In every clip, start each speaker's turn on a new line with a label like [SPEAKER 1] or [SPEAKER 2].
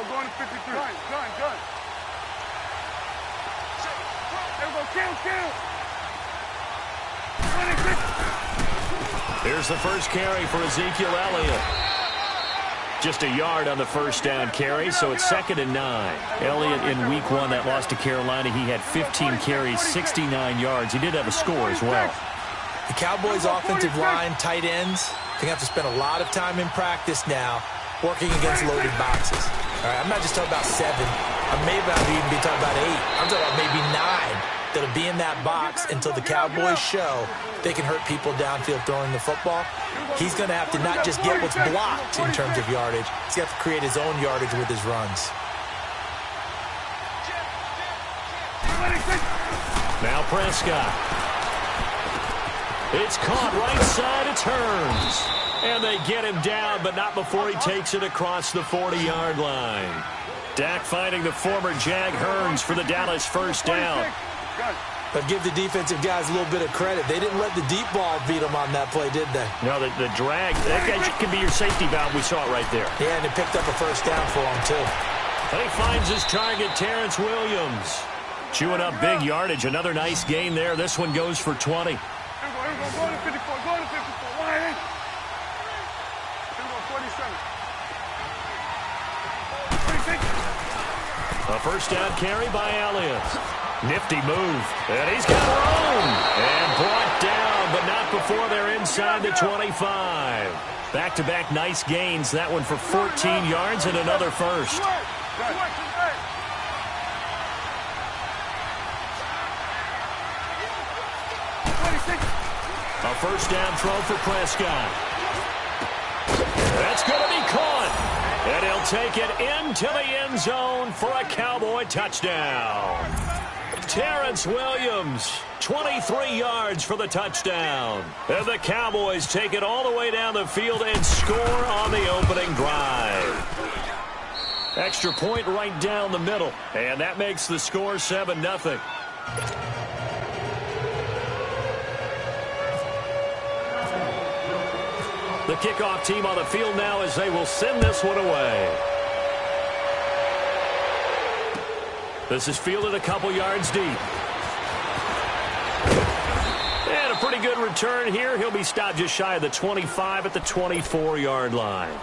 [SPEAKER 1] going to 53. Gun. There we go, kill.
[SPEAKER 2] Here's the first carry for Ezekiel Elliott. Just a yard on the first down carry, so it's 2nd and 9. Elliott in week 1, that loss to Carolina, he had 15 carries, 69 yards. He did have a score as well.
[SPEAKER 3] The Cowboys' offensive line, tight ends, they have to spend a lot of time in practice now working against loaded boxes. All right, I'm not just talking about 7. I may even be talking about 8. I'm talking about maybe 9 that'll be in that box until the Cowboys show they can hurt people downfield throwing the football. He's going to have to not just get what's blocked in terms of yardage. He's going to have to create his own yardage with his runs.
[SPEAKER 2] Now Prescott. It's caught right side. It turns. And they get him down, but not before he takes it across the 40-yard line. Dak finding the former Jag Hearns for the Dallas first down.
[SPEAKER 3] But give the defensive guys a little bit of credit. They didn't let the deep ball beat them on that play, did they?
[SPEAKER 2] No, the drag, that can be your safety valve. We saw it right there.
[SPEAKER 3] Yeah, and it picked up a first down for him, too.
[SPEAKER 2] And he finds his target, Terrence Williams. Chewing up big yardage. Another nice gain there. This one goes for 20.
[SPEAKER 1] Go to 54. Line. Here we go, 47.
[SPEAKER 2] A first down carry by Elliott. Nifty move. And he's got room. And brought down, but not before they're inside the 25. Back-to-back nice gains. That one for 14 yards and another first. A first down throw for Prescott. That's going to be caught. And he'll take it into the end zone for a Cowboy touchdown. Terrence Williams, 23 yards for the touchdown. And the Cowboys take it all the way down the field and score on the opening drive. Extra point right down the middle. And that makes the score 7-0. The kickoff team on the field now as they will send this one away. This is fielded a couple yards deep. And a pretty good return here. He'll be stopped just shy of the 25 at the 24-yard line.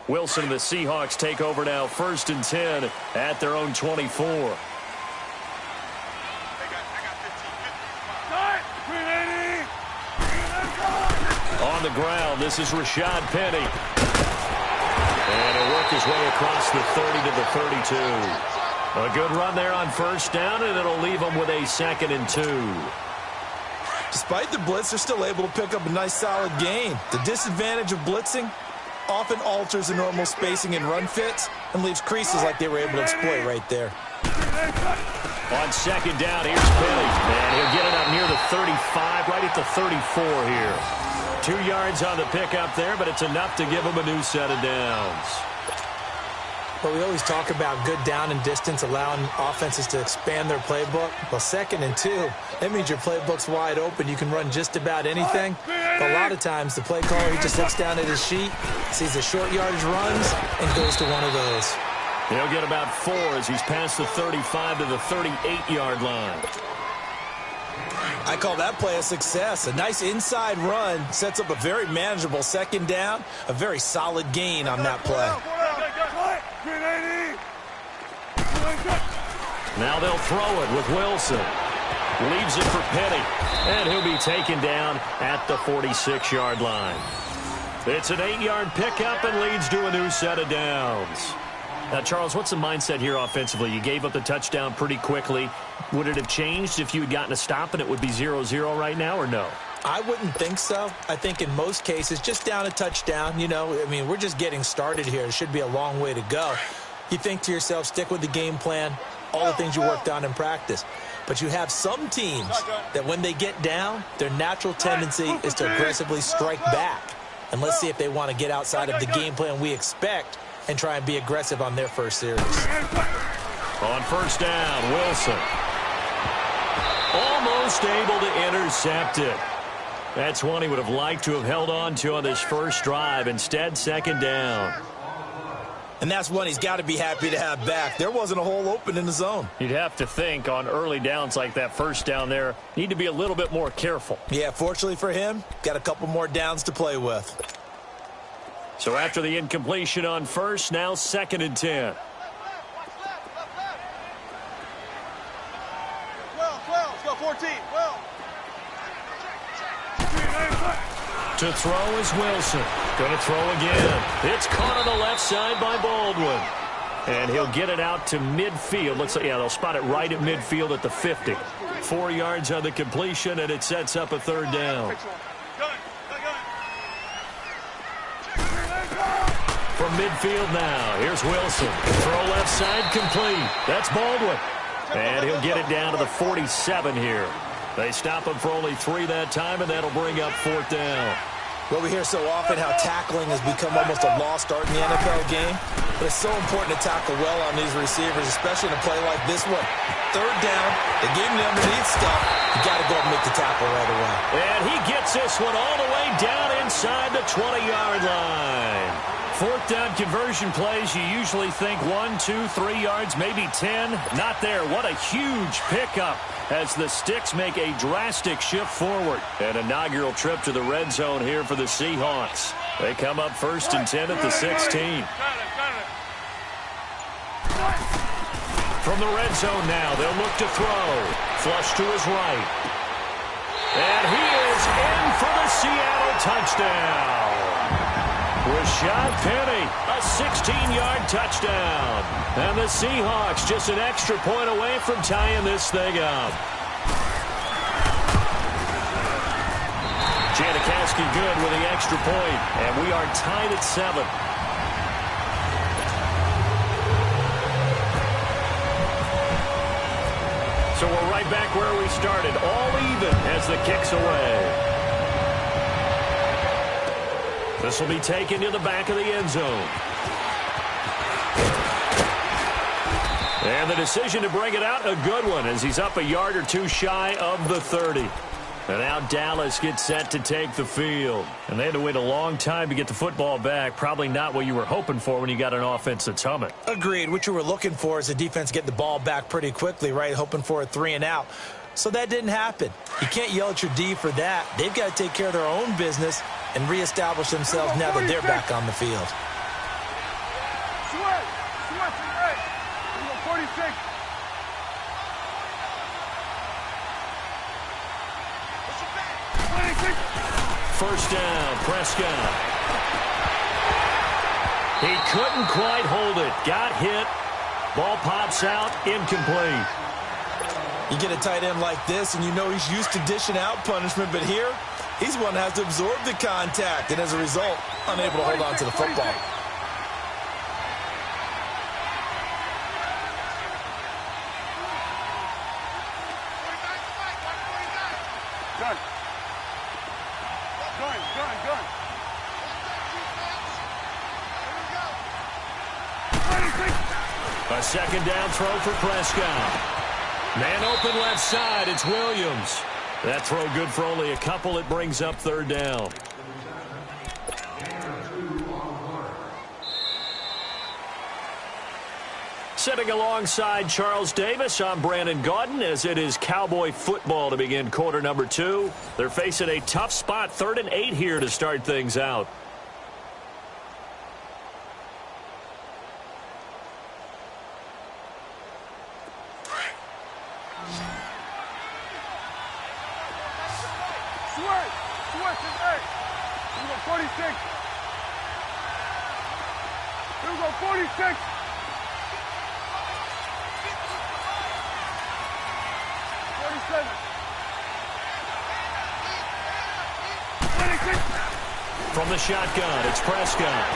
[SPEAKER 2] Wilson and the Seahawks take over now, 1st and 10 at their own 24. On the ground, this is Rashad Penny. And he'll work his way across the 30 to the 32. A good run there on first down, and it'll leave them with a 2nd and 2.
[SPEAKER 3] Despite the blitz, they're still able to pick up a nice solid gain. The disadvantage of blitzing often alters the normal spacing and run fits and leaves creases like they were able to exploit right there.
[SPEAKER 2] On 2nd down, here's Penny. And he'll get it up near the 35, right at the 34 here. 2 yards on the pickup there, but it's enough to give him a new set of downs.
[SPEAKER 3] Well, we always talk about good down and distance, allowing offenses to expand their playbook. Well, 2nd and 2, that means your playbook's wide open. You can run just about anything. But a lot of times, the play caller, he just looks down at his sheet, sees the short yardage runs, and goes to one of those.
[SPEAKER 2] He'll get about 4 as he's past the 35 to the 38-yard line.
[SPEAKER 3] I call that play a success. A nice inside run sets up a very manageable 2nd down, a very solid gain on that play.
[SPEAKER 2] Now they'll throw it with Wilson. Leaves it for Penny. And he'll be taken down at the 46-yard line. It's an 8-yard pickup and leads to a new set of downs. Now, Charles, what's the mindset here offensively? You gave up the touchdown pretty quickly. Would it have changed if you had gotten a stop and it would be 0-0 right now, or no?
[SPEAKER 3] I wouldn't think so. I think in most cases, just down a touchdown, we're just getting started here. It should be a long way to go. You think to yourself, stick with the game plan, all the things you worked on in practice. But you have some teams that when they get down, their natural tendency is to aggressively strike back. And let's see if they want to get outside of the game plan we expect and try and be aggressive on their first series.
[SPEAKER 2] On first down, Wilson. Almost able to intercept it. That's one he would have liked to have held on to on this first drive. Instead, second down.
[SPEAKER 3] And that's one he's got to be happy to have back. There wasn't a hole open in the zone.
[SPEAKER 4] You'd have to think on early downs like that first down there, need to be a little bit more careful.
[SPEAKER 3] Yeah, fortunately for him, got a couple more downs to play with.
[SPEAKER 2] So after the incompletion on first, now second and 10.
[SPEAKER 1] 12, let's go 14, 12.
[SPEAKER 2] To throw is Wilson. Going to throw again. It's caught on the left side by Baldwin. And he'll get it out to midfield. Looks like, yeah, they'll spot it right at midfield at the 50. 4 yards on the completion, and it sets up a third down. From midfield now, here's Wilson. Throw left side complete. That's Baldwin. And he'll get it down to the 47 here. They stop him for only 3 that time, and that'll bring up fourth down.
[SPEAKER 3] Well, we hear so often how tackling has become almost a lost art in the NFL game. But it's so important to tackle well on these receivers, especially in a play like this one. Third down, the game underneath stuff. You got to go and make the tackle right away.
[SPEAKER 2] And he gets this one all the way down inside the 20-yard line. Fourth down conversion plays, you usually think 1, 2, 3 yards, maybe 10. Not there. What a huge pickup as the Sticks make a drastic shift forward. An inaugural trip to the red zone here for the Seahawks. They come up first and 10 at the 16. From the red zone now, they'll look to throw. Flush to his right. And he is in for the Seattle touchdown. Rashad Penny, a 16-yard touchdown. And the Seahawks just an extra point away from tying this thing up. Janikowski good with the extra point, and we are tied at 7. So we're right back where we started, all even as the kick's away. This will be taken to the back of the end zone. And the decision to bring it out, a good one, as he's up a yard or two shy of the 30. And now Dallas gets set to take the field. And they had to wait a long time to get the football back. Probably not what you were hoping for when you got an offense that's humming.
[SPEAKER 3] Agreed. What you were looking for is the defense getting the ball back pretty quickly, right? Hoping for a 3 and out. So that didn't happen. You can't yell at your D for that. They've got to take care of their own business and reestablish themselves now that they're back on the field.
[SPEAKER 1] Sweat, 46.
[SPEAKER 2] First down, Prescott. He couldn't quite hold it. Got hit. Ball pops out, incomplete.
[SPEAKER 3] You get a tight end like this, and you know he's used to dishing out punishment, but here, he's one that has to absorb the contact, and as a result, unable to hold on to the football.
[SPEAKER 1] Gun.
[SPEAKER 2] A second down throw for Prescott. Man open left side, it's Williams. That throw good for only a couple. It brings up third down. Sitting alongside Charles Davis, I'm Brandon Gaudin, as it is Cowboy football to begin quarter number 2. They're facing a tough spot, 3rd and 8 here to start things out.
[SPEAKER 1] Sweat is 8. Here we go, 46. Here we go, 46. 47. 26.
[SPEAKER 2] From the shotgun, it's Prescott.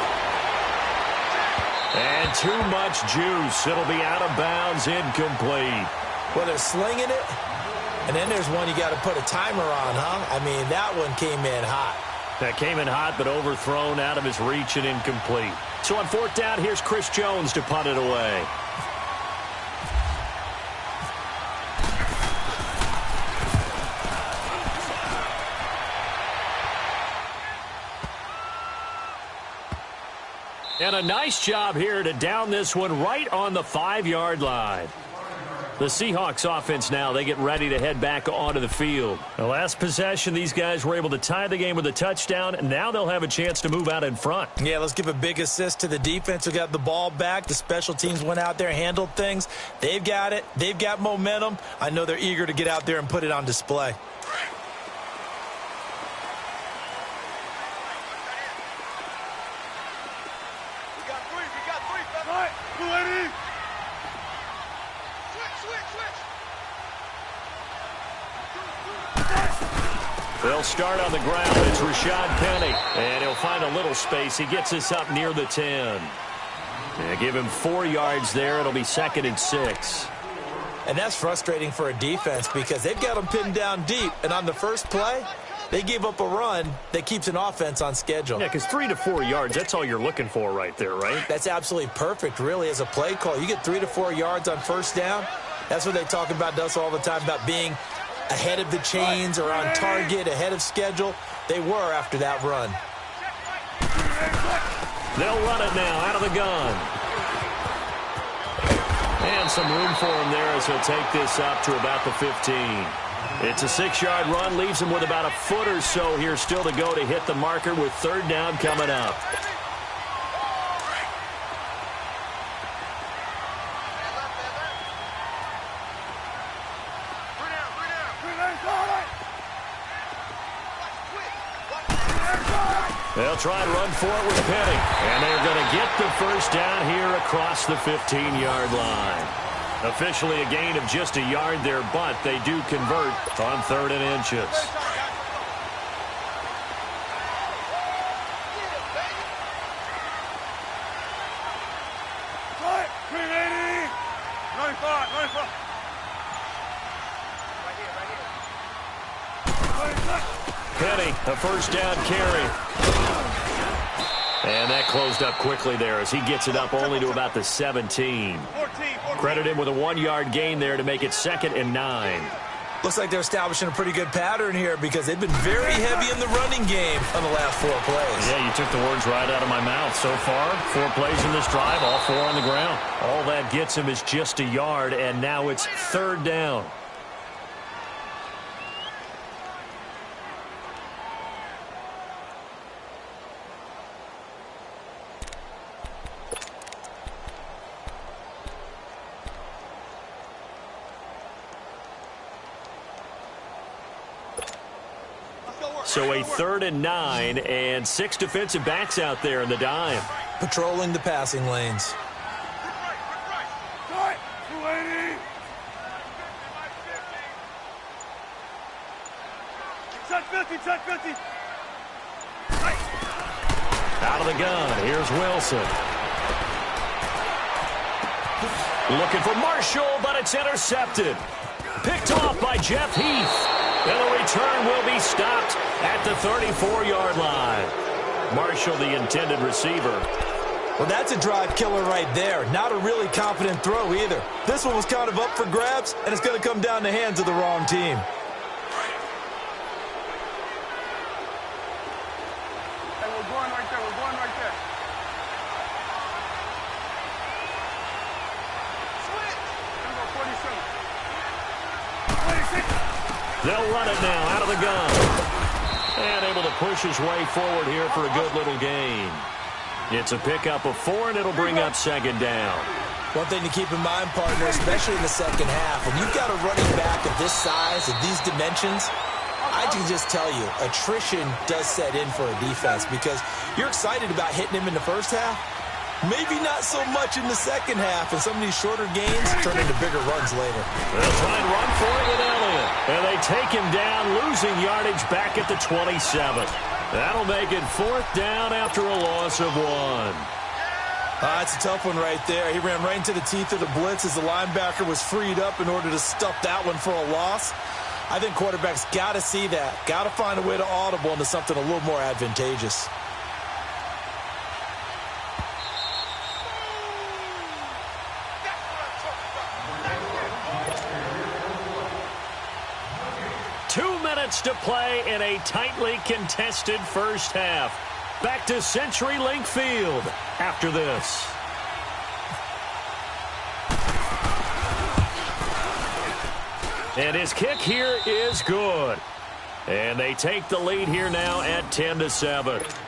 [SPEAKER 2] And too much juice. It'll be out of bounds, incomplete.
[SPEAKER 3] Well, they're slinging it, and then there's one you got to put a timer on, huh? I mean, that one came in hot.
[SPEAKER 2] That came in hot, but overthrown out of his reach and incomplete. So on fourth down, here's Chris Jones to punt it away. And a nice job here to down this one right on the 5-yard line. The Seahawks offense now, they get ready to head back onto the field. The last possession, these guys were able to tie the game with a touchdown, and now they'll have a chance to move out in front.
[SPEAKER 3] Yeah, let's give a big assist to the defense who got the ball back. The special teams went out there, handled things. They've got it. They've got momentum. I know they're eager to get out there and put it on display.
[SPEAKER 2] They'll start on the ground. It's Rashad Penny. And he'll find a little space. He gets us up near the 10. And give him 4 yards there. It'll be 2nd and 6.
[SPEAKER 3] And that's frustrating for a defense because they've got them pinned down deep. And on the first play, they gave up a run that keeps an offense on schedule.
[SPEAKER 2] Yeah, because 3 to 4 yards, that's all you're looking for right there, right?
[SPEAKER 3] That's absolutely perfect, really, as a play call. You get 3 to 4 yards on first down. That's what they talk about us all the time, about being ahead of the chains or on target, ahead of schedule. They were after that run.
[SPEAKER 2] They'll run it now out of the gun. And some room for him there as he'll take this up to about the 15. It's a 6-yard run, leaves him with about a foot or so here still to go to hit the marker with 3rd down coming up. They'll try and run for it with Penny. And they're going to get the first down here across the 15-yard line. Officially a gain of just a yard there, but they do convert on 3rd and inches. Penny, a first down carry. And that closed up quickly there as he gets it up only to about the 17. Credit him with a 1-yard gain there to make it 2nd and 9.
[SPEAKER 3] Looks like they're establishing a pretty good pattern here because they've been very heavy in the running game on the last 4 plays.
[SPEAKER 2] Yeah, you took the words right out of my mouth. So far, 4 plays in this drive, all 4 on the ground. All that gets him is just a yard, and now it's 3rd down. So a 3rd and 9 and 6 defensive backs out there in the dime.
[SPEAKER 3] Patrolling the passing lanes.
[SPEAKER 2] Out of the gun, here's Wilson. Looking for Marshall, but it's intercepted. Picked off by Jeff Heath. And the return will be stopped at the 34-yard line. Marshall, the intended receiver.
[SPEAKER 3] Well, that's a drive killer right there. Not a really confident throw either. This one was kind of up for grabs, and it's going to come down the hands of the wrong team.
[SPEAKER 1] Hey, we're going right there. We're going right there. Switch. Here we go, 47. 26.
[SPEAKER 2] They'll run it now out of the gun. And able to push his way forward here for a good little gain. It's a pickup of 4, and it'll bring up 2nd down.
[SPEAKER 3] One thing to keep in mind, partner, especially in the second half, when you've got a running back of this size, of these dimensions, I can just tell you, attrition does set in for a defense because you're excited about hitting him in the first half. Maybe not so much in the second half, and some of these shorter gains turn into bigger runs later.
[SPEAKER 2] They'll try and run for it with Elliott. And they take him down, losing yardage back at the 27. That'll make it 4th down after a loss of 1.
[SPEAKER 3] That's a tough one right there. He ran right into the teeth of the blitz as the linebacker was freed up in order to stuff that one for a loss. I think quarterbacks got to see that. Got to find a way to audible into something a little more advantageous.
[SPEAKER 2] To play in a tightly contested first half. Back to CenturyLink Field after this. And his kick here is good. And they take the lead here now at 10-7.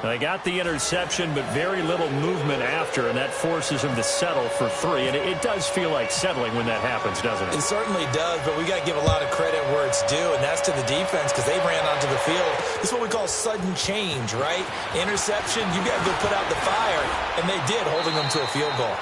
[SPEAKER 2] They got the interception, but very little movement after, and that forces him to settle for 3. And it does feel like settling when that happens, doesn't it?
[SPEAKER 3] It certainly does, but we got to give a lot of credit where it's due, and that's to the defense because they ran onto the field. This is what we call sudden change, right? Interception, you got to go put out the fire, and they did, holding them to a field goal.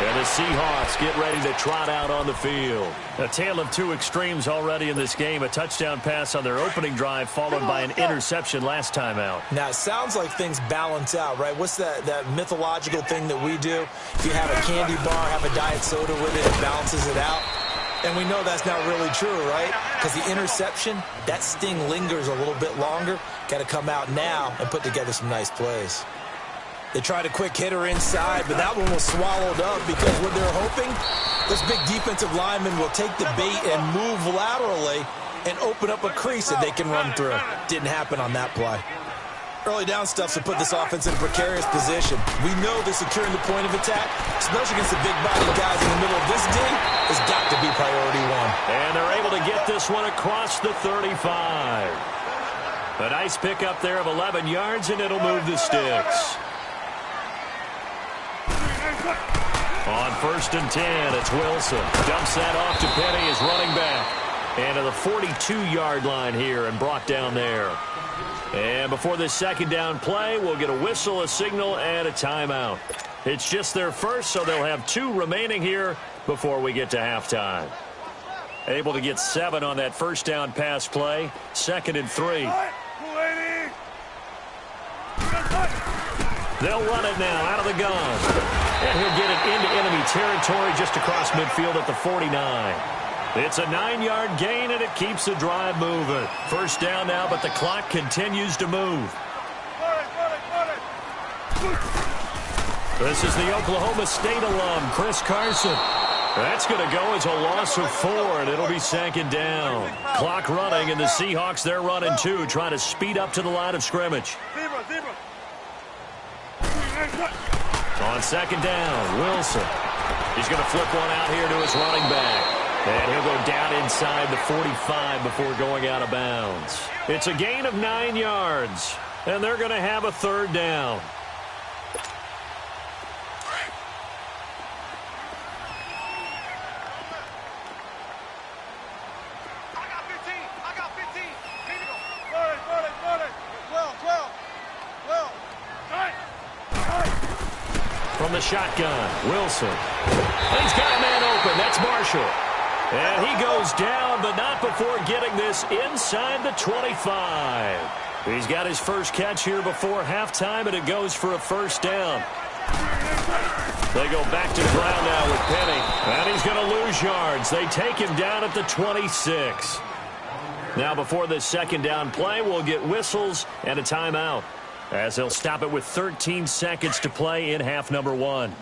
[SPEAKER 2] And the Seahawks get ready to trot out on the field. A tale of two extremes already in this game. A touchdown pass on their opening drive followed by an interception last time out.
[SPEAKER 3] Now, it sounds like things balance out, right? What's that mythological thing that we do? If you have a candy bar, have a diet soda with it, it balances it out. And we know that's not really true, right? Because the interception, that sting lingers a little bit longer. Got to come out now and put together some nice plays. They tried a quick hitter inside, but that one was swallowed up because what they're hoping, this big defensive lineman will take the bait and move laterally and open up a crease that they can run through. Didn't happen on that play. Early down stuff to put this offense in a precarious position. We know that securing the point of attack, especially against the big-bodied guys in the middle of this D, has got to be priority one.
[SPEAKER 2] And they're able to get this one across the 35. A nice pickup there of 11 yards, and it'll move the sticks. On 1st and 10, it's Wilson. Dumps that off to Penny, his running back. And to the 42-yard line here and brought down there. And before this second down play, we'll get a whistle, a signal, and a timeout. It's just their first, so they'll have 2 remaining here before we get to halftime. Able to get 7 on that first down pass play. 2nd and 3. They'll run it now out of the gun. And he'll get it into enemy territory just across midfield at the 49. It's a 9-yard gain, and it keeps the drive moving. First down now, but the clock continues to move. This is the Oklahoma State alum, Chris Carson. That's going to go as a loss of 4, and it'll be 2nd down. Clock running, and the Seahawks, they're running 2, trying to speed up to the line of scrimmage. On 2nd down, Wilson. He's going to flip one out here to his running back. And he'll go down inside the 45 before going out of bounds. It's a gain of 9 yards, and they're going to have a 3rd down. From the shotgun, Wilson. He's got a man open. That's Marshall. And he goes down, but not before getting this inside the 25. He's got his first catch here before halftime, and it goes for a 1st down. They go back to ground now with Penny. And he's going to lose yards. They take him down at the 26. Now before this 2nd down play, we'll get whistles and a timeout, as they'll stop it with 13 seconds to play in half number 1.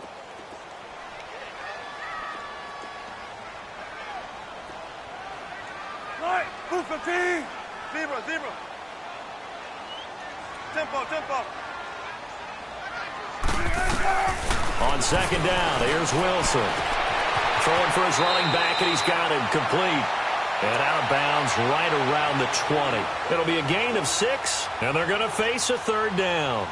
[SPEAKER 1] Right, move 15. Zebra. Tempo.
[SPEAKER 2] On 2nd down, here's Wilson. Throwing for his running back, and he's got him complete. And out of bounds right around the 20. It'll be a gain of 6, and they're going to face a 3rd down.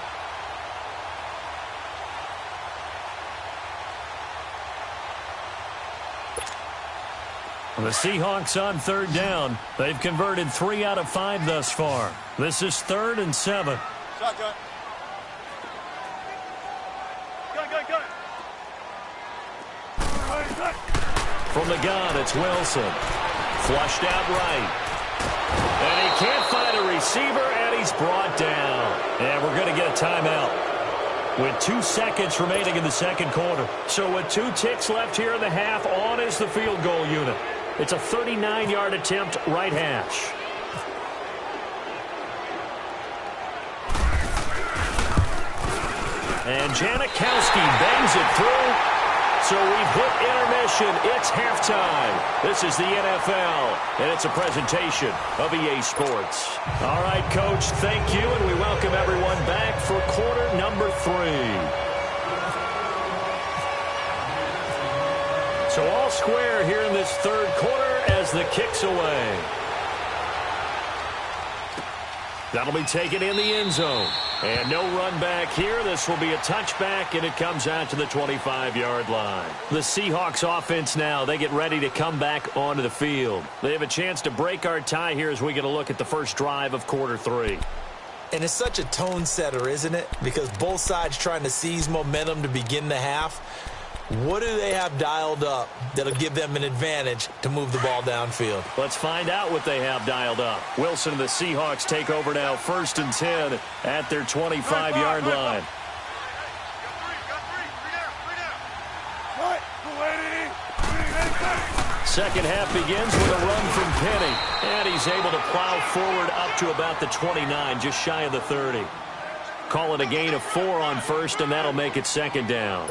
[SPEAKER 2] The Seahawks on 3rd down. They've converted 3 out of 5 thus far. This is 3rd and 7.
[SPEAKER 1] Shotgun. Gun.
[SPEAKER 2] From the gun, it's Wilson. Flushed out right. And he can't find a receiver, and he's brought down. And we're going to get a timeout. with 2 seconds remaining in the second quarter. So with 2 ticks left here in the half, on is the field goal unit. It's a 39-yard attempt, right hash. And Janikowski bangs it through. So we've hit intermission. It's halftime. This is the NFL, and it's a presentation of EA Sports. All right, Coach, thank you, and we welcome everyone back for quarter number 3. So all square here in this third quarter as the kick's away. That'll be taken in the end zone. And no run back here. This will be a touchback, and it comes out to the 25-yard line. The Seahawks offense now, they get ready to come back onto the field. They have a chance to break our tie here as we get a look at the first drive of quarter 3.
[SPEAKER 3] And it's such a tone setter, isn't it? Because both sides trying to seize momentum to begin the half. What do they have dialed up that'll give them an advantage to move the ball downfield?
[SPEAKER 2] Let's find out what they have dialed up. Wilson and the Seahawks take over now, 1st and 10 at their 25-yard line. Second half begins with a run from Penny, and he's able to plow forward up to about the 29, just shy of the 30. Call it a gain of 4 on first, and that'll make it second down.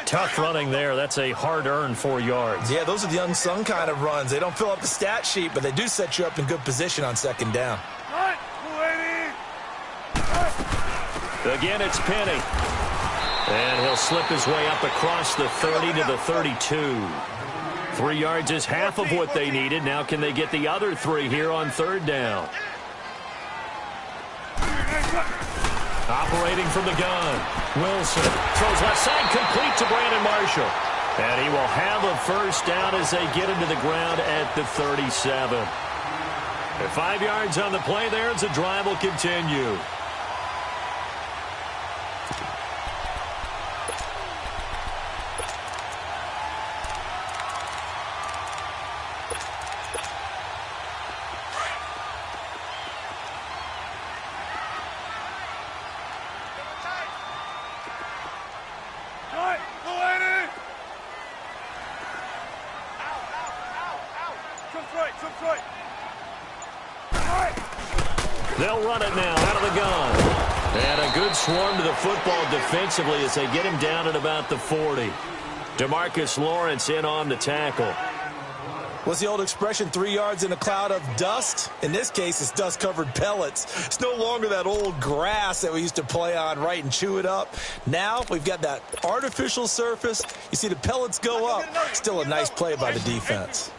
[SPEAKER 2] Tough running there. That's a hard-earned 4 yards.
[SPEAKER 3] Yeah, those are the unsung kind of runs. They don't fill up the stat sheet, but they do set you up in good position on second down.
[SPEAKER 2] Again, it's Penny. And he'll slip his way up across the 30 to the 32. 3 yards is half of what they needed. Now can they get the other 3 here on third down? Operating from the gun. Wilson throws left side, complete to Brandon Marshall. And he will have a first down as they get into the ground at the 37. And 5 yards on the play there as the drive will continue. They'll run it now out of the gun. And a good swarm to the football defensively as they get him down at about the 40. DeMarcus Lawrence in on the tackle.
[SPEAKER 3] What's the old expression, 3 yards in a cloud of dust? In this case, it's dust-covered pellets. It's no longer that old grass that we used to play on, right, and chew it up. Now we've got that artificial surface. You see the pellets go up. Still a nice play by the defense.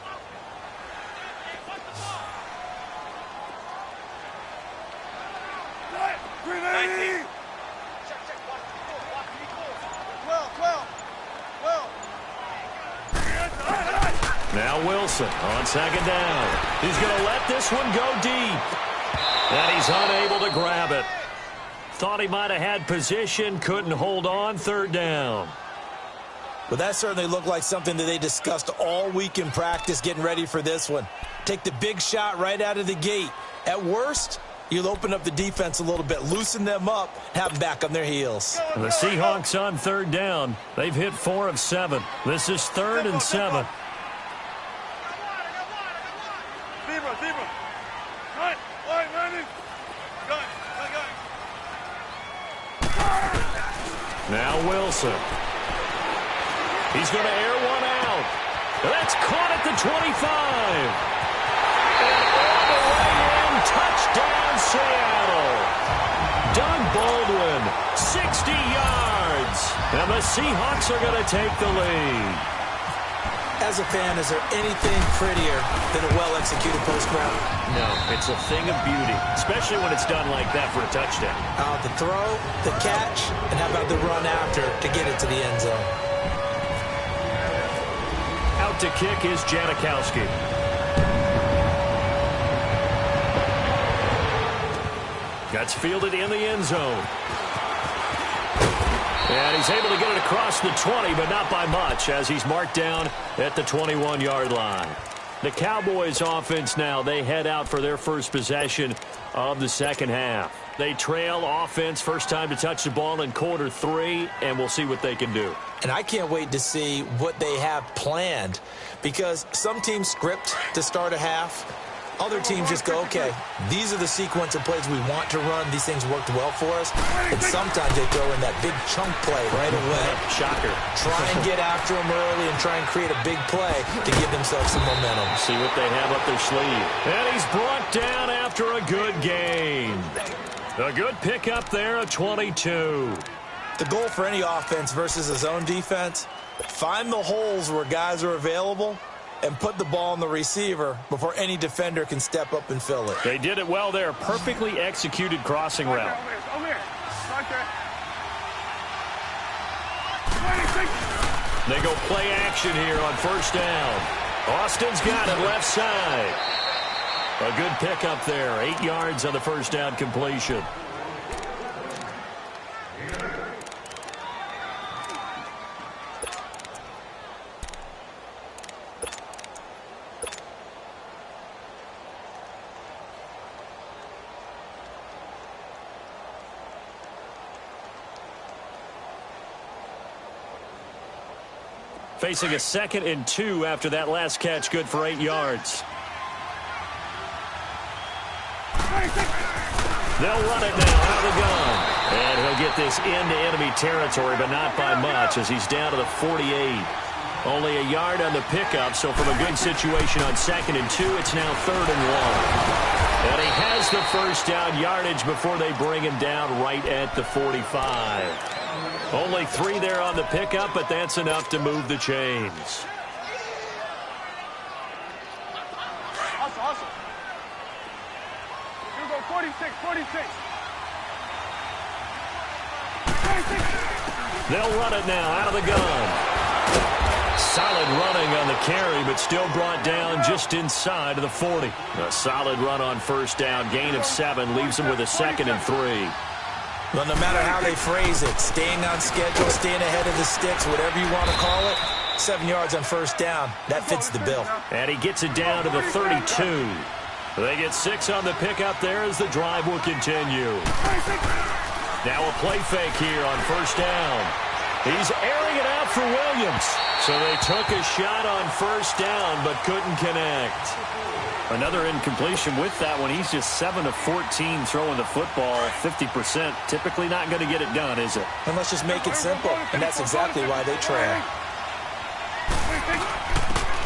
[SPEAKER 2] Now Wilson on second down. He's going to let this one go deep. And he's unable to grab it. Thought he might have had position, couldn't hold on, third down.
[SPEAKER 3] Well, that certainly looked like something that they discussed all week in practice getting ready for this one. Take the big shot right out of the gate. At worst, you'll open up the defense a little bit, loosen them up, have them back on their heels.
[SPEAKER 2] The Seahawks on third down. They've hit 4 of 7. This is 3rd and 7. Now Wilson. He's going to air one out. That's caught at the 25. And all the way in, touchdown Seattle. Doug Baldwin, 60 yards. And the Seahawks are going to take the lead.
[SPEAKER 3] As a fan, is there anything prettier than a well-executed post route?
[SPEAKER 2] No, it's a thing of beauty, especially when it's done like that for a touchdown.
[SPEAKER 3] The throw, the catch, and how about the run after to get it to the end zone?
[SPEAKER 2] Out to kick is Janikowski. That's fielded in the end zone. And he's able to get it across the 20, but not by much, as he's marked down at the 21-yard line. The Cowboys offense now, they head out for their first possession of the second half. They trail offense first time to touch the ball in quarter 3, and we'll see what they can do.
[SPEAKER 3] And I can't wait to see what they have planned, because some teams script to start a half. Other teams just go, okay, these are the sequence of plays we want to run. These things worked well for us. And sometimes they throw in that big chunk play right away.
[SPEAKER 2] Shocker.
[SPEAKER 3] Try and get after them early and try and create a big play to give themselves some momentum.
[SPEAKER 2] See what they have up their sleeve. And he's brought down after a good gain. A good pickup there, a 22.
[SPEAKER 3] The goal for any offense versus a zone defense, find the holes where guys are available and put the ball on the receiver before any defender can step up and fill it.
[SPEAKER 2] They did it well there. Perfectly executed crossing route. They go play action here on first down. Austin's got it left side. A good pickup there. 8 yards on the first down completion. Facing a 2nd and 2 after that last catch, good for 8 yards. They'll run it now out of the gun. And he'll get this into enemy territory, but not by much as he's down to the 48. Only a yard on the pickup, so from a good situation on 2nd and 2, it's now 3rd and 1. And he has the first down yardage before they bring him down right at the 45. Only 3 there on the pickup, but that's enough to move the chains.
[SPEAKER 1] Awesome. You go 46.
[SPEAKER 2] They'll run it now out of the gun. Solid running on the carry, but still brought down just inside of the 40. A solid run on first down, gain of 7, leaves them with a 2nd and 3.
[SPEAKER 3] Well, no matter how they phrase it, staying on schedule, staying ahead of the sticks, whatever you want to call it, 7 yards on first down, that fits the bill.
[SPEAKER 2] And he gets it down to the 32. They get 6 on the pickup there as the drive will continue. Now a play fake here on first down. He's airing it out for Williams. So they took a shot on first down but couldn't connect.
[SPEAKER 4] Another incompletion with that one. He's just 7 of 14 throwing the football, 50%. Typically not going to get it done, is it?
[SPEAKER 3] And let's just make it simple. And that's exactly why they trail.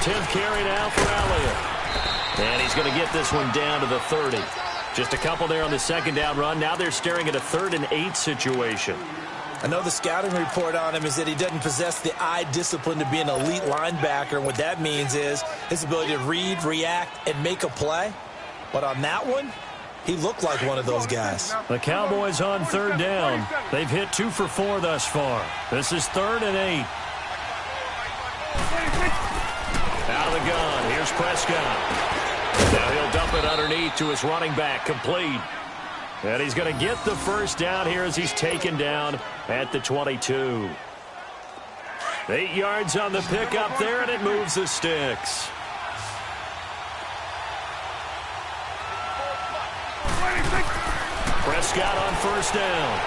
[SPEAKER 2] 10th carry now for Elliott. And he's going to get this one down to the 30. Just a couple there on the 2nd down run. Now they're staring at a 3rd and 8 situation.
[SPEAKER 3] I know the scouting report on him is that he doesn't possess the eye discipline to be an elite linebacker. And what that means is his ability to read, react, and make a play. But on that one, he looked like one of those guys.
[SPEAKER 2] The Cowboys on 3rd down. They've hit 2 for 4 thus far. This is 3rd and 8. Out of the gun. Here's Prescott. Now he'll dump it underneath to his running back. Complete. And he's going to get the first down here as he's taken down at the 22. 8 yards on the pickup there, and it moves the sticks. Prescott on first down.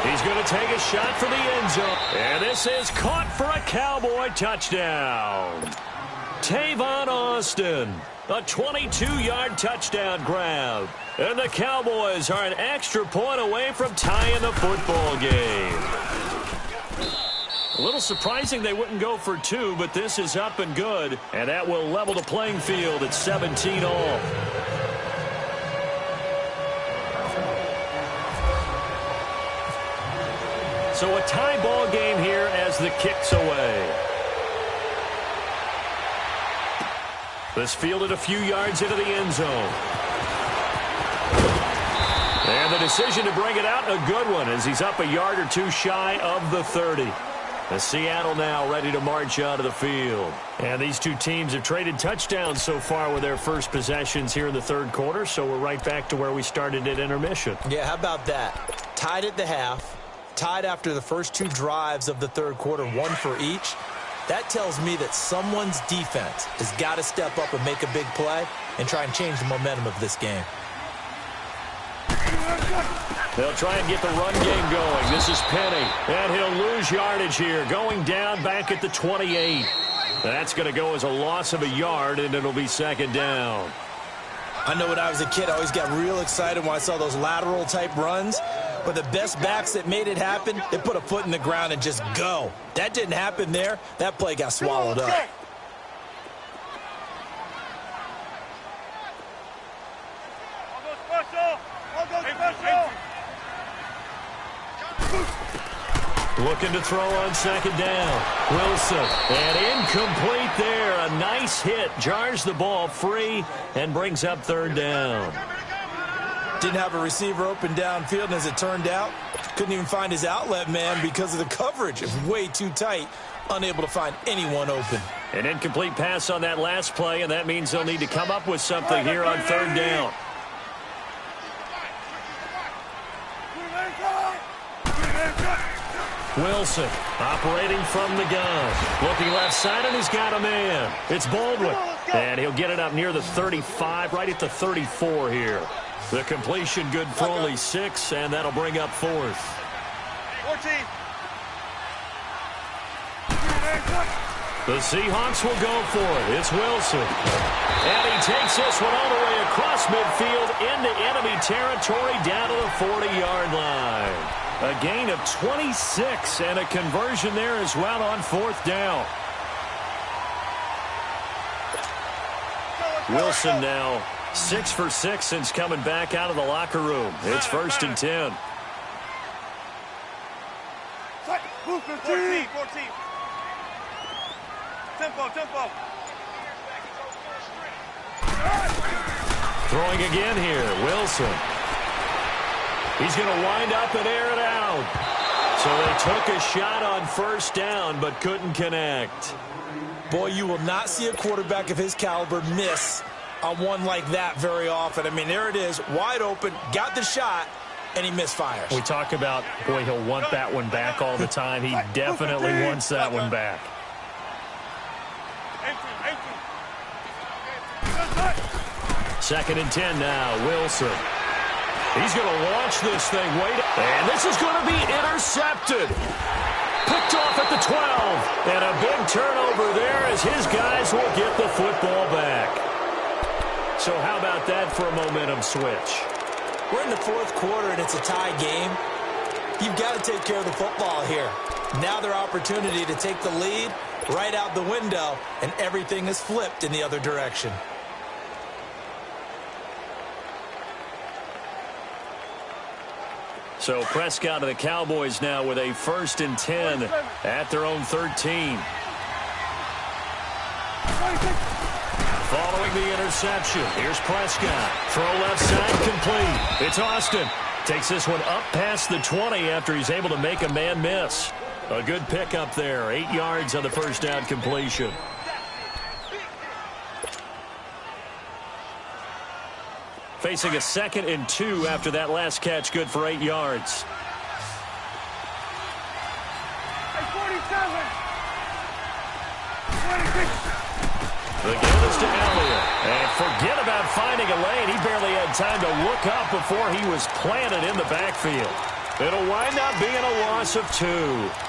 [SPEAKER 2] He's going to take a shot for the end zone. And this is caught for a Cowboy touchdown. Tavon Austin, a 22-yard touchdown grab. And the Cowboys are an extra point away from tying the football game. A little surprising they wouldn't go for 2, but this is up and good. And that will level the playing field at 17 all. So a tie ball game here as the kick's away. This fielded a few yards into the end zone. And the decision to bring it out, a good one, as he's up a yard or 2 shy of the 30. As Seattle now ready to march onto the field. And these two teams have traded touchdowns so far with their first possessions here in the 3rd quarter, so we're right back to where we started at intermission.
[SPEAKER 3] Yeah, how about that? Tied at the half, tied after the first 2 drives of the 3rd quarter, 1 for each. That tells me that someone's defense has got to step up and make a big play and try and change the momentum of this game.
[SPEAKER 2] They'll try and get the run game going. This is Penny, and he'll lose yardage here, going down back at the 28. That's going to go as a loss of a yard, and it'll be second down.
[SPEAKER 3] I know when I was a kid, I always got real excited when I saw those lateral-type runs. But the best backs that made it happen, they put a foot in the ground and just go. That didn't happen there. That play got swallowed up.
[SPEAKER 2] Looking to throw on second down. Wilson, and incomplete there. A nice hit. Jars the ball free and brings up third down.
[SPEAKER 3] Didn't have a receiver open downfield, and as it turned out, couldn't even find his outlet man because of the coverage. It was way too tight, unable to find anyone open.
[SPEAKER 2] An incomplete pass on that last play, and that means they'll need to come up with something here on third down. Wilson operating from the gun. Looking left side, and he's got a man. It's Baldwin. And he'll get it up near the 35, right at the 34 here. The completion good for only 6, and that'll bring up fourth.
[SPEAKER 1] 14.
[SPEAKER 2] The Seahawks will go for it. It's Wilson. And he takes this one all the way across midfield into enemy territory down to the 40-yard line. A gain of 26 and a conversion there as well on fourth down. Wilson now 6 for 6 since coming back out of the locker room. It's 1st and 10.
[SPEAKER 1] 14. Tempo.
[SPEAKER 2] Throwing again here, Wilson. He's going to wind up and air it out. So they took a shot on first down but couldn't connect.
[SPEAKER 3] Boy, you will not see a quarterback of his caliber miss on one like that very often. I mean, there it is, wide open, got the shot, and he misfires.
[SPEAKER 2] We talk about, boy, he'll want that one back all the time. He definitely wants that one back. 2nd and 10 now, Wilson. He's going to launch this thing. And this is going to be intercepted. Picked off at the 12. And a big turnover there as his guys will get the football back. So how about that for a momentum switch?
[SPEAKER 3] We're in the 4th quarter, and it's a tie game. You've got to take care of the football here. Now their opportunity to take the lead right out the window, and everything is flipped in the other direction.
[SPEAKER 2] So Prescott and the Cowboys now with a 1st and 10 at their own 13. Following the interception, here's Prescott. Throw left side complete. It's Austin. Takes this one up past the 20 after he's able to make a man miss. A good pickup there. 8 yards on the first down completion. Facing a 2nd and 2 after that last catch, good for 8 yards. The give is to Elliott. And forget about finding a lane. He barely had time to look up before he was planted in the backfield. It'll wind up being a loss of 2.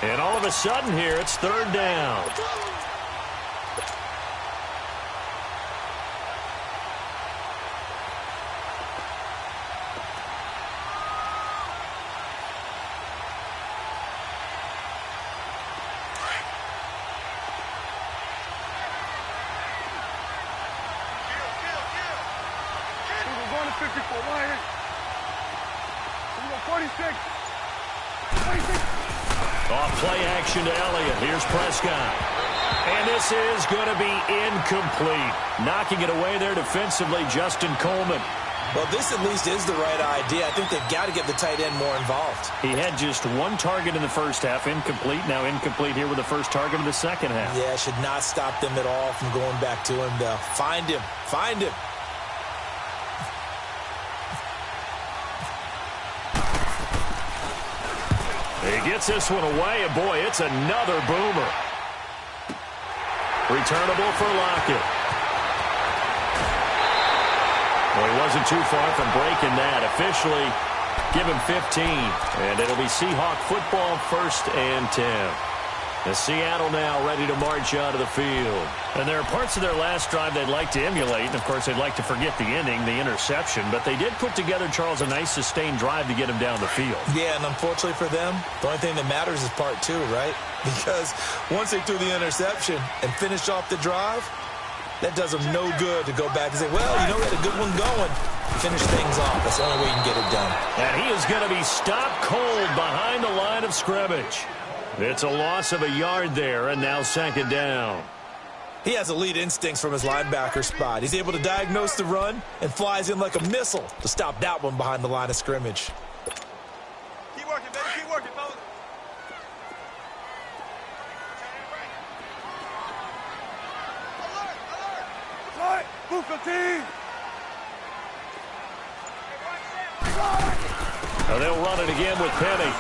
[SPEAKER 2] And all of a sudden here, it's 3rd down. Off play action to Elliott. Here's Prescott. And this is going to be incomplete. Knocking it away there defensively, Justin Coleman.
[SPEAKER 3] Well, this at least is the right idea. I think they've got to get the tight end more involved.
[SPEAKER 2] He had just 1 target in the first half, incomplete. Now incomplete here with the first target of the second half.
[SPEAKER 3] Yeah, should not stop them at all from going back to him, though. Find him. Find him.
[SPEAKER 2] He gets this one away, and boy, it's another boomer. Returnable for Lockett. Well, he wasn't too far from breaking that. Officially, Give him 15. And it'll be Seahawk football, 1st and 10. The Seattle now ready to march out of the field.
[SPEAKER 4] And there are parts of their last drive they'd like to emulate. And, of course, they'd like to forget the ending, the interception. But they did put together, Charles, a nice sustained drive to get him down the field.
[SPEAKER 3] Yeah, and unfortunately for them, the only thing that matters is part 2, right? Because once they threw the interception and finished off the drive, that does them no good to go back and say, well, you know, we had a good one going. Finish things off. That's the only way you can get it done.
[SPEAKER 2] And he is going to be stopped cold behind the line of scrimmage. It's a loss of a yard there, and now 2nd down.
[SPEAKER 3] He has elite instincts from his linebacker spot. He's able to diagnose the run and flies in like a missile to stop that one behind the line of scrimmage.
[SPEAKER 1] Keep working, baby. Keep working, fellas. Alert! Alert! Buka team!
[SPEAKER 2] Now they'll run it again with Penny.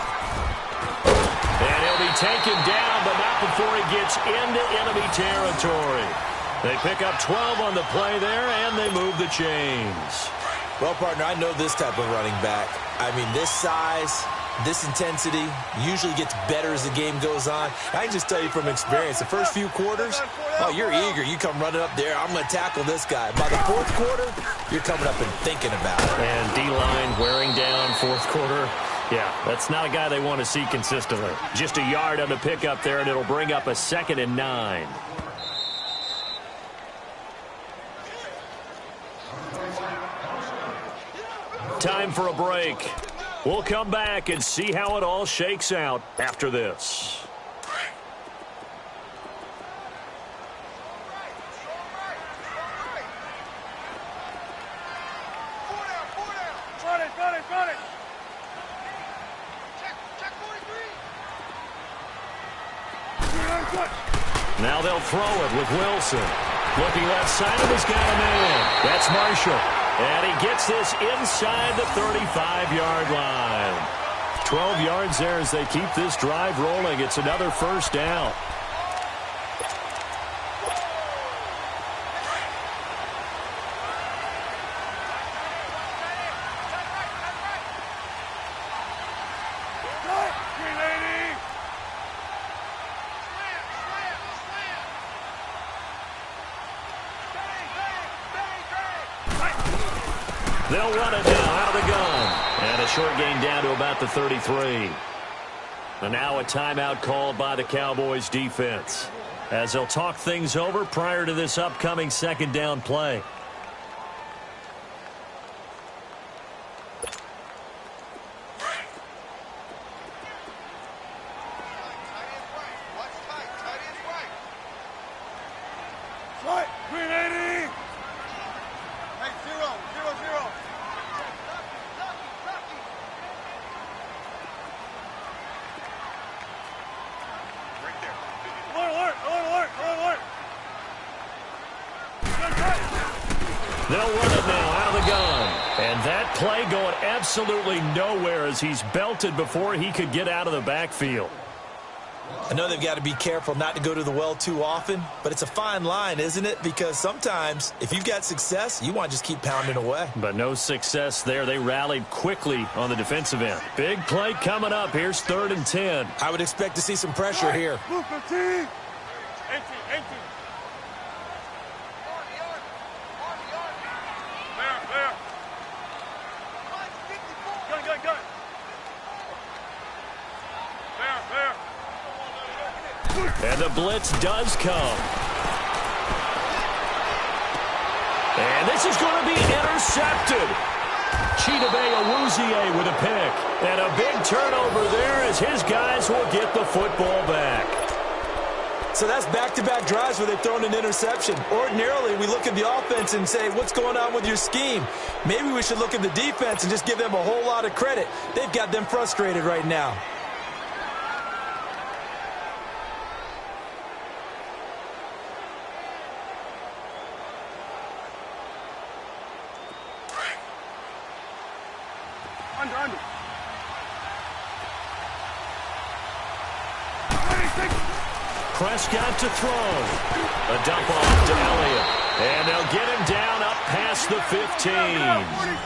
[SPEAKER 2] And he'll be taken down, but not before he gets into enemy territory. They pick up 12 on the play there, and they move the chains.
[SPEAKER 3] Well, partner, I know this type of running back. I mean, this size, this intensity usually gets better as the game goes on. I can just tell you from experience, the first few quarters, oh, you're eager. You come running up there, I'm going to tackle this guy. By the 4th quarter, you're coming up and thinking about it.
[SPEAKER 2] And D-line wearing down 4th quarter. Yeah, that's not a guy they want to see consistently. Just a yard on the pickup there, and it'll bring up a 2nd and 9. Time for a break. We'll come back and see how it all shakes out after this. Now they'll throw it with Wilson. Looking left side of his got a man. That's Marshall. And he gets this inside the 35-yard line. 12 yards there as they keep this drive rolling. It's another 1st down. They'll run it now out of the gun. And a short gain down to about the 33. And now a timeout called by the Cowboys defense, as they'll talk things over prior to this upcoming 2nd down play. They'll run it now out of the gun. And that play going absolutely nowhere as he's belted before he could get out of the backfield.
[SPEAKER 3] I know they've got to be careful not to go to the well too often, but it's a fine line, isn't it? Because sometimes if you've got success, you want to just keep pounding away.
[SPEAKER 2] But no success there. They rallied quickly on the defensive end. Big play coming up. Here's 3rd and 10.
[SPEAKER 3] I would expect to see some pressure here.
[SPEAKER 2] And the blitz does come. And this is going to be intercepted. Chidobe Awuzie with a pick. And a big turnover there as his guys will get the football back.
[SPEAKER 3] So that's back-to-back drives where they've thrown an interception. Ordinarily, we look at the offense and say, what's going on with your scheme? Maybe we should look at the defense and just give them a whole lot of credit. They've got them frustrated right now.
[SPEAKER 1] Under.
[SPEAKER 2] Prescott to throw. A dump off to Elliott. And they'll get him down up past the 15.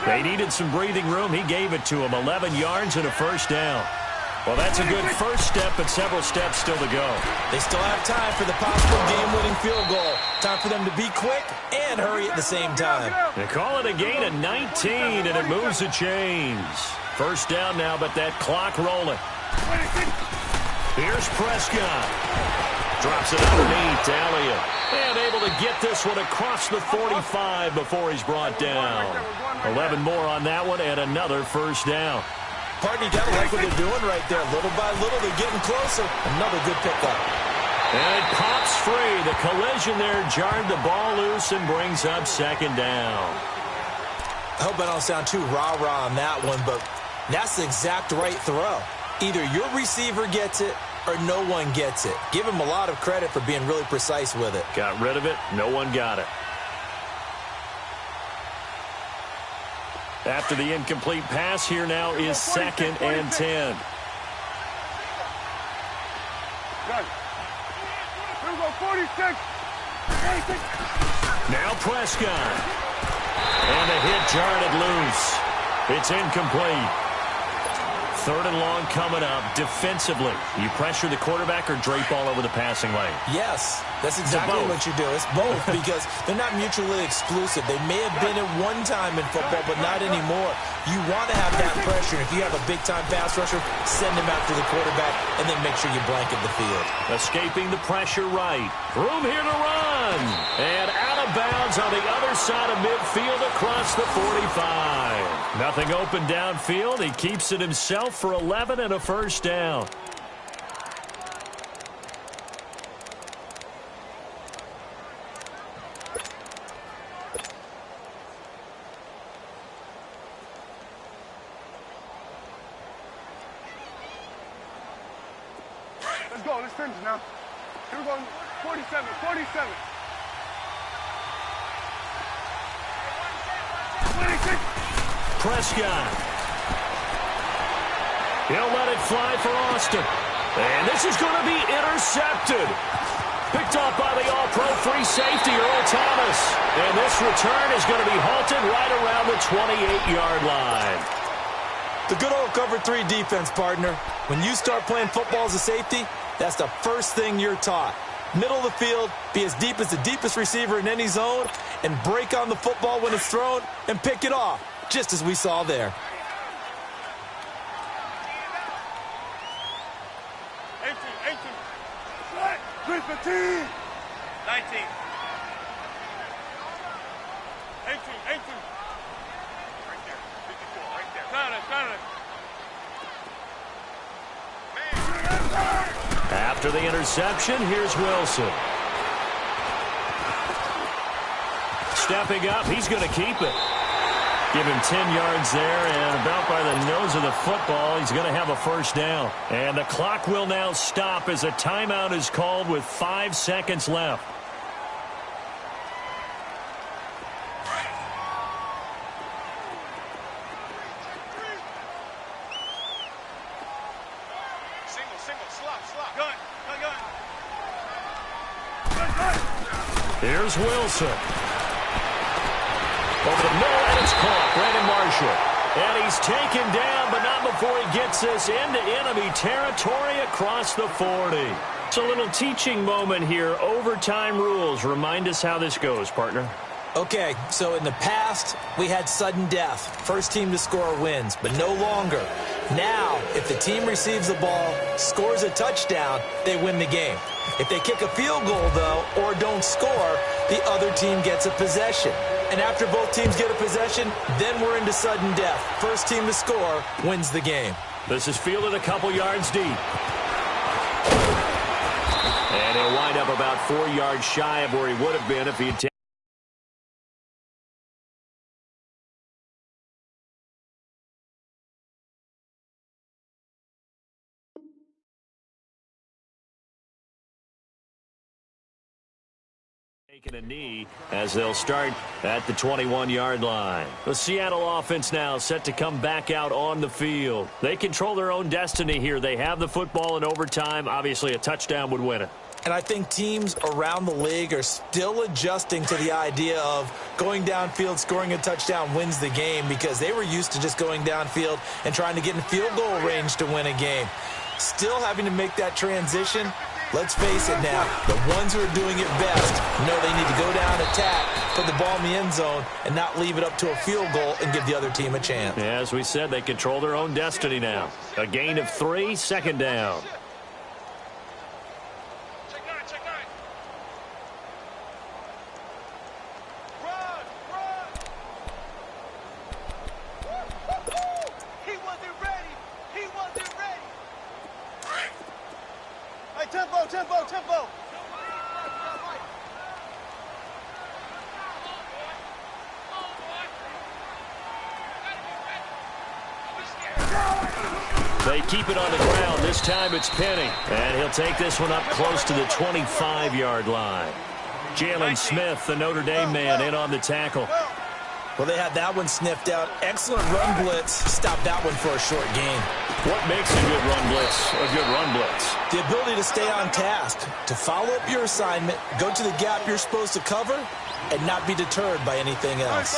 [SPEAKER 2] They needed some breathing room. He gave it to them. 11 yards and a first down. Well, that's a good first step, but several steps still to go.
[SPEAKER 3] They still have time for the possible game-winning field goal. Time for them to be quick and hurry at the same time.
[SPEAKER 2] They call it a gain of 19, and it moves the chains. First down now, but that clock rolling. Here's Prescott. Drops it underneath to Elliott. And able to get this one across the 45 before he's brought down. 11 more on that one, and another first down.
[SPEAKER 3] Partner, you got to like what they're doing right there. Little by little, they're getting closer. Another good pickup.
[SPEAKER 2] And it pops free. The collision there jarred the ball loose and brings up second down.
[SPEAKER 3] I hope I don't sound too rah-rah on that one, but that's the exact right throw. Either your receiver gets it or no one gets it. Give him a lot of credit for being really precise with it.
[SPEAKER 2] Got rid of it. No one got it. After the incomplete pass, here now is 2nd and 10.
[SPEAKER 1] Here we go, 46.
[SPEAKER 2] Now Prescott. And the hit jarred it loose. It's incomplete. 3rd and long coming up. Defensively, you pressure the quarterback or drape all over the passing lane?
[SPEAKER 3] Yes, that's exactly what you do. It's both because they're not mutually exclusive. They may have been at one time in football, but not anymore. You want to have that pressure. If you have a big-time pass rusher, send him after the quarterback, and then make sure you blanket the field.
[SPEAKER 2] Escaping the pressure right. Room here to run. And out of bounds on the other side of midfield across the 45. Nothing open downfield. He keeps it himself for 11 and a first down.
[SPEAKER 1] Let's go, let's finish now. Here we go, 47, 47. 26.
[SPEAKER 2] Prescott. He'll let it fly for Austin. And this is going to be intercepted. Picked off by the all-pro free safety, Earl Thomas. And this return is going to be halted right around the 28-yard line.
[SPEAKER 3] The good old cover 3 defense, partner. When you start playing football as a safety, that's the first thing you're taught. Middle of the field, be as deep as the deepest receiver in any zone, and break on the football when it's thrown and pick it off, just as we saw there.
[SPEAKER 1] 18, 18. Right. 15. 19. 18, 18. Right there. 54, right there. Got it.
[SPEAKER 2] After the interception, here's Wilson. Stepping up, he's going to keep it. Give him 10 yards there, and about by the nose of the football, he's going to have a first down. And the clock will now stop as a timeout is called with 5 seconds left. Here's Wilson. Over the middle, and it's caught. Brandon Marshall. And he's taken down, but not before he gets this into enemy territory across the 40. It's a little teaching moment here. Overtime rules. Remind us how this goes, partner.
[SPEAKER 3] Okay, so in the past, we had sudden death. First team to score wins, but no longer. Now, if the team receives the ball, scores a touchdown, they win the game. If they kick a field goal, though, or don't score, the other team gets a possession. And after both teams get a possession, then we're into sudden death. First team to score wins the game.
[SPEAKER 2] This is fielded a couple yards deep. And he'll wind up about 4 yards shy of where he would have been if he had taken. Taking a knee as they'll start at the 21-yard line. The Seattle offense now set to come back out on the field. They control their own destiny here. They have the football in overtime. Obviously, a touchdown would win it.
[SPEAKER 3] And I think teams around the league are still adjusting to the idea of going downfield, scoring a touchdown wins the game, because they were used to just going downfield and trying to get in field goal range to win a game. Still having to make that transition. Let's face it now, the ones who are doing it best know they need to go down, attack, put the ball in the end zone, and not leave it up to a field goal and give the other team a chance.
[SPEAKER 4] Yeah, as we said, they control their own destiny now. A gain of 3, second down.
[SPEAKER 1] Tempo!
[SPEAKER 4] They keep it on the ground. This time it's Penny. And he'll take this one up close to the 25-yard line. Jalen Smith, the Notre Dame man, in on the tackle.
[SPEAKER 3] Well, they had that one sniffed out. Excellent run blitz. Stopped that one for a short gain.
[SPEAKER 4] What makes a good run blitz a good run blitz?
[SPEAKER 3] The ability to stay on task, to follow up your assignment, go to the gap you're supposed to cover, and not be deterred by anything else.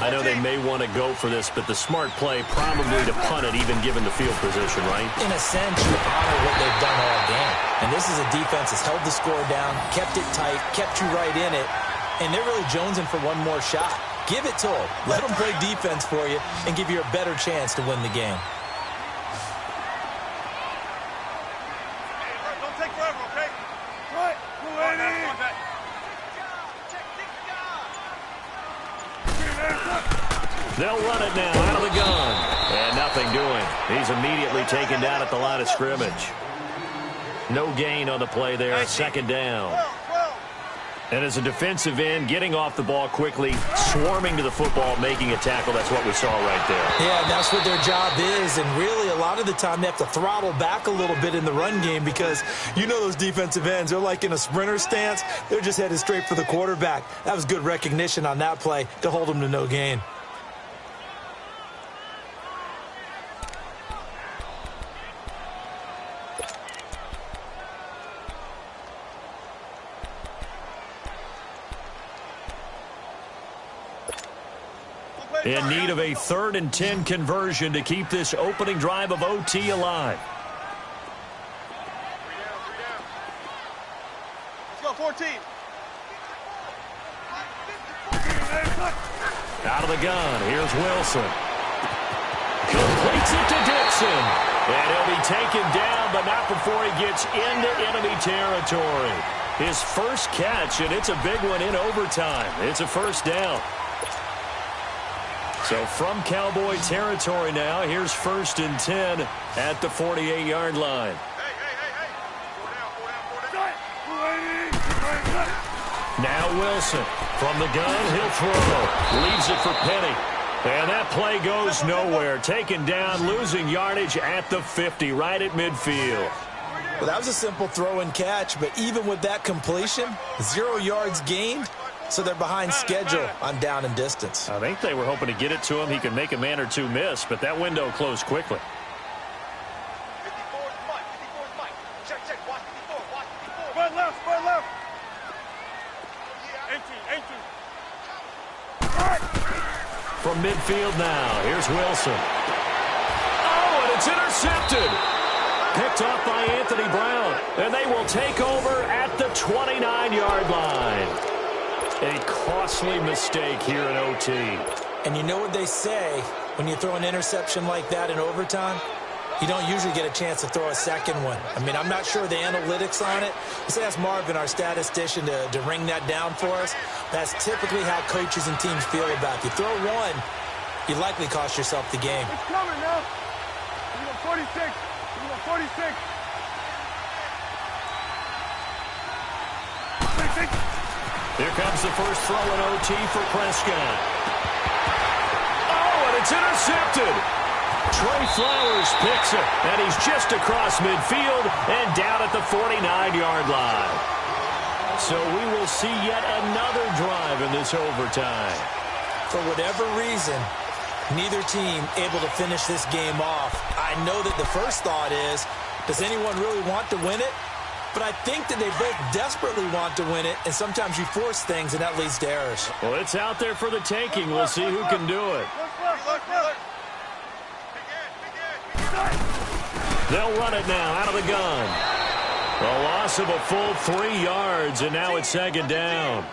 [SPEAKER 4] I know they may want to go for this, but the smart play probably to punt it, even given the field position, right?
[SPEAKER 3] In a sense, you honor what they've done all game. And this is a defense that's held the score down, kept it tight, kept you right in it, and they're really jonesing for one more shot. Give it to them. Let them play defense for you and give you a better chance to win the game.
[SPEAKER 1] Don't take forever, okay? Right.
[SPEAKER 4] They'll run it now out of the gun. And nothing doing. He's immediately taken down at the line of scrimmage. No gain on the play there. Second down. And as a defensive end, getting off the ball quickly, swarming to the football, making a tackle. That's what we saw right there.
[SPEAKER 3] Yeah, that's what their job is. And really, a lot of the time, they have to throttle back a little bit in the run game, because you know those defensive ends, they're like in a sprinter stance. They're just headed straight for the quarterback. That was good recognition on that play to hold them to no gain.
[SPEAKER 4] In need of a 3rd and 10 conversion to keep this opening drive of OT alive.
[SPEAKER 1] Let's go, 14.
[SPEAKER 4] Out of the gun, here's Wilson. Completes it to Dixon. And he'll be taken down, but not before he gets into enemy territory. His first catch, and it's a big one in overtime. It's a first down. So from Cowboy territory now, here's 1st and 10 at the 48-yard line. Now Wilson from the gun, he'll throw. Leaves it for Penny. And that play goes nowhere. Taken down, losing yardage at the 50, right at midfield.
[SPEAKER 3] Well, that was a simple throw and catch, but even with that completion, 0 yards gained. So they're behind schedule on down and distance.
[SPEAKER 4] I think they were hoping to get it to him. He could make a man or two miss, but that window closed quickly.
[SPEAKER 1] 54 is Mike. 54 is Mike. Check. Watch 54. Watch 54. Right left. 18.
[SPEAKER 4] From midfield now, here's Wilson. Oh, and it's intercepted. Picked off by Anthony Brown. And they will take over at the 29-yard line. A costly mistake here in OT.
[SPEAKER 3] And you know what they say, when you throw an interception like that in overtime, you don't usually get a chance to throw a second one. I mean, I'm not sure the analytics on it. Let's ask Marvin, our statistician, to ring that down for us. That's typically how coaches and teams feel about it. You throw one, you likely cost yourself the game.
[SPEAKER 1] It's coming now. You got 46. You got 46.
[SPEAKER 4] Here comes the first throw in OT for Prescott. Oh, and it's intercepted. Trey Flowers picks it, and he's just across midfield and down at the 49-yard line. So we will see yet another drive in this overtime.
[SPEAKER 3] For whatever reason, neither team able to finish this game off. I know that the first thought is, does anyone really want to win it? but I think that they both desperately want to win it, and sometimes you force things, and that leads to errors.
[SPEAKER 2] Well, it's out there for the taking. We'll see who can do it. They'll run it now out of the gun. A loss of a full 3 yards, and now it's second down.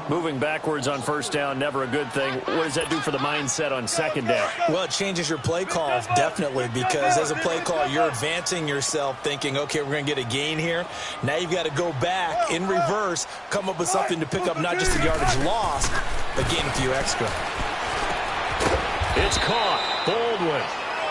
[SPEAKER 2] Moving backwards on first down, never a good thing. What does that do for the mindset on second down?
[SPEAKER 3] Well, it changes your play call, definitely, because as a play call, you're advancing yourself thinking, okay, we're going to get a gain here. Now you've got to go back in reverse, come up with something to pick up not just a yardage loss, but gain a few extra.
[SPEAKER 2] It's caught. Baldwin.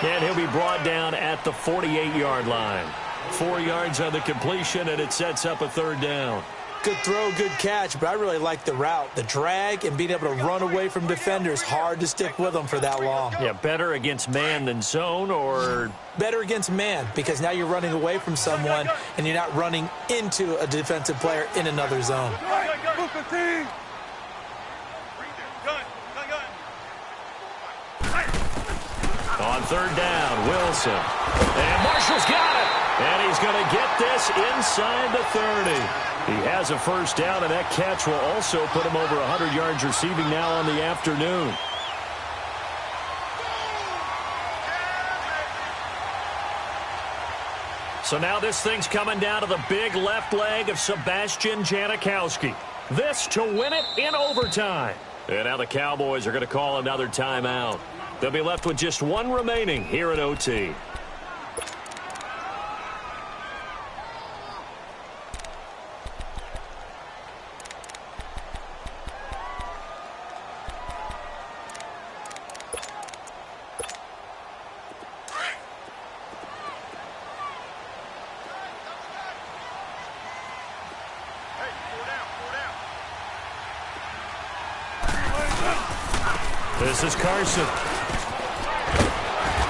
[SPEAKER 2] And he'll be brought down at the 48-yard line. 4 yards on the completion, and it sets up a third down.
[SPEAKER 3] Good throw, good catch, but I really like the route. The drag and being able to run away from defenders, hard to stick with them for that long.
[SPEAKER 2] Yeah, better against man than zone, or?
[SPEAKER 3] Better against man, because now you're running away from someone and you're not running into a defensive player in another zone.
[SPEAKER 2] On third down, Wilson. And Marshall's got it. And he's going to get this inside the 30. He has a first down, and that catch will also put him over 100 yards receiving now on the afternoon. So now this thing's coming down to the big left leg of Sebastian Janikowski. This to win it in overtime. And now the Cowboys are going to call another timeout. They'll be left with just one remaining here in OT. This is Carson.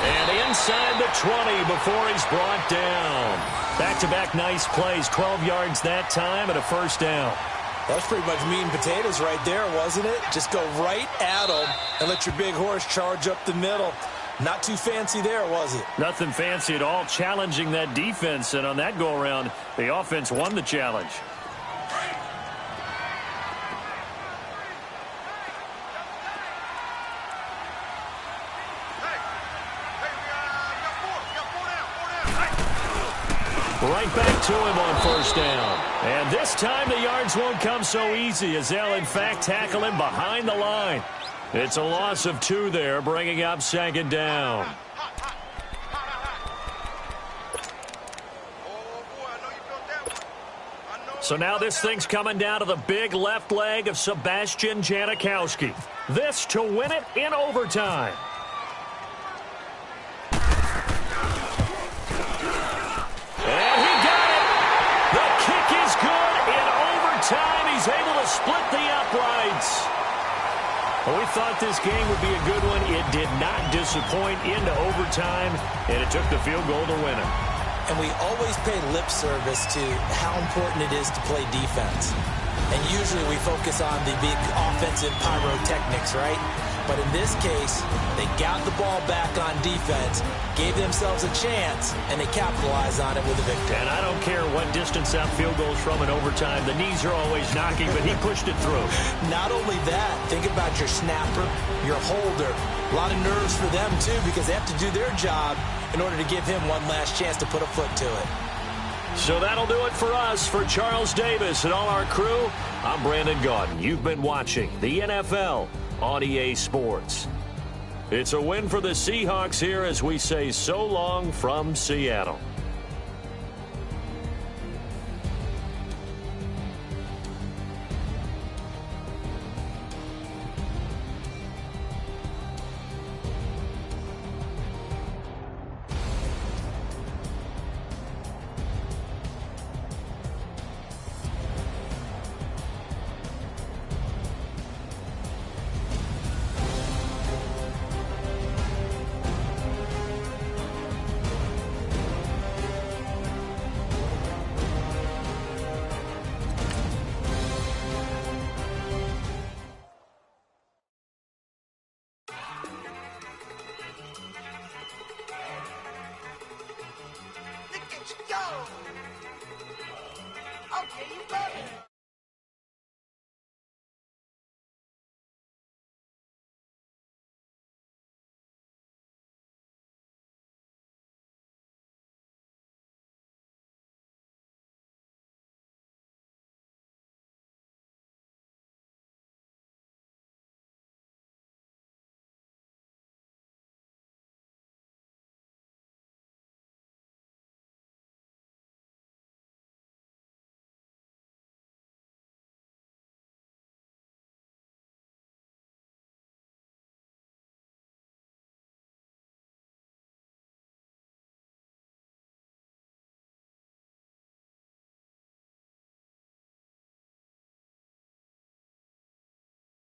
[SPEAKER 2] And inside the 20 before he's brought down. Back-to-back nice plays, 12 yards that time and a first down.
[SPEAKER 3] That's pretty much meat and potatoes right there, wasn't it? Just go right at them and let your big horse charge up the middle. Not too fancy there, was it?
[SPEAKER 2] Nothing fancy at all, challenging that defense. And on that go-around, the offense won the challenge. Right back to him on first down. And this time the yards won't come so easy as they'll, in fact, tackle him behind the line. It's a loss of 2 there, bringing up second down. So now this thing's coming down to the big left leg of Sebastian Janikowski. This to win it in overtime. He's able to split the uprights. Well, we thought this game would be a good one. It did not disappoint into overtime, and it took the field goal to win it.
[SPEAKER 3] And we always pay lip service to how important it is to play defense. And usually we focus on the big offensive pyrotechnics, right? But in this case, they got the ball back on defense, gave themselves a chance, and they capitalized on it with a victory.
[SPEAKER 2] And I don't care what distance that field goes from in overtime. The knees are always knocking, but he pushed it through.
[SPEAKER 3] Not only that, think about your snapper, your holder. A lot of nerves for them, too, because they have to do their job in order to give him one last chance to put a foot to it.
[SPEAKER 2] So that'll do it for us. For Charles Davis and all our crew, I'm Brandon Gaudin. You've been watching the NFL on EA Sports. It's a win for the Seahawks here as we say so long from Seattle.